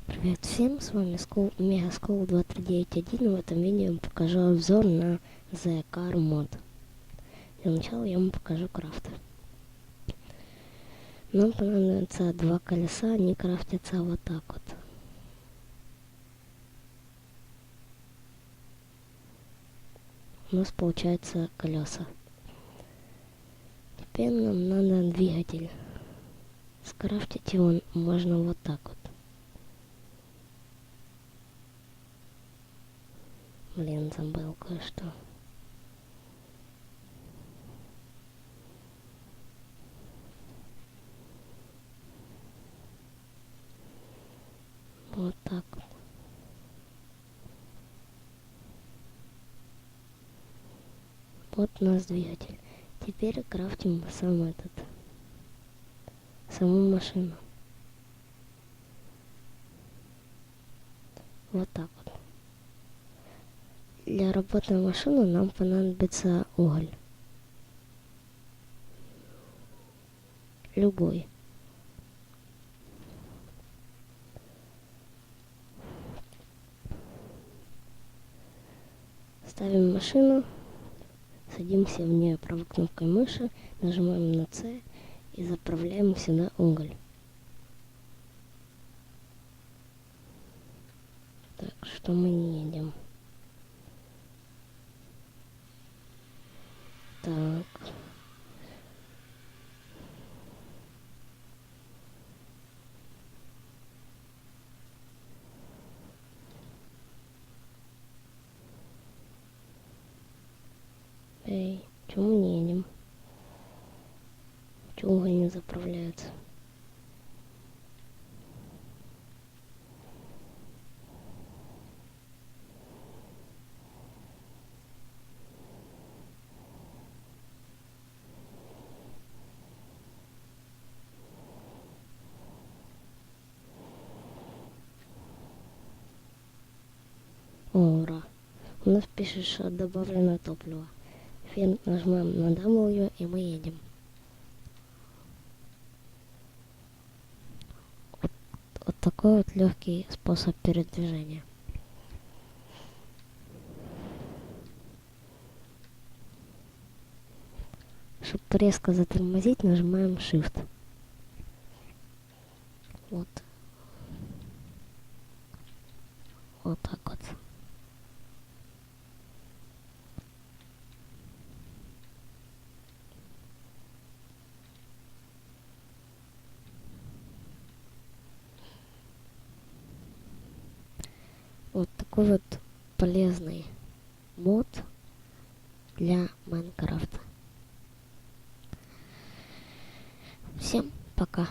Привет всем, с вами Megaschool 2391. В этом видео я покажу обзор на The Car Mod. Для начала я вам покажу крафты. Нам понадобится два колеса, они крафтятся вот так вот. У нас получается колеса. Теперь нам надо двигатель. Скрафтить его можно вот так вот. Блин, забыл кое-что. Вот так вот. Вот у нас двигатель. Теперь крафтим саму машину. Вот так вот. Для работы машины нам понадобится уголь. Любой. Ставим машину, садимся в нее правой кнопкой мыши, нажимаем на C и заправляем сюда уголь. Так что мы едем. Так. Эй, чему мы не едем? Чего уголь не заправляется? О, ура! У нас пишет, что добавлено топливо. Теперь нажимаем на W и мы едем. Вот такой вот легкий способ передвижения. Чтобы резко затормозить, нажимаем Shift. Вот. Вот так вот. Вот такой вот полезный мод для Майнкрафта. Всем пока.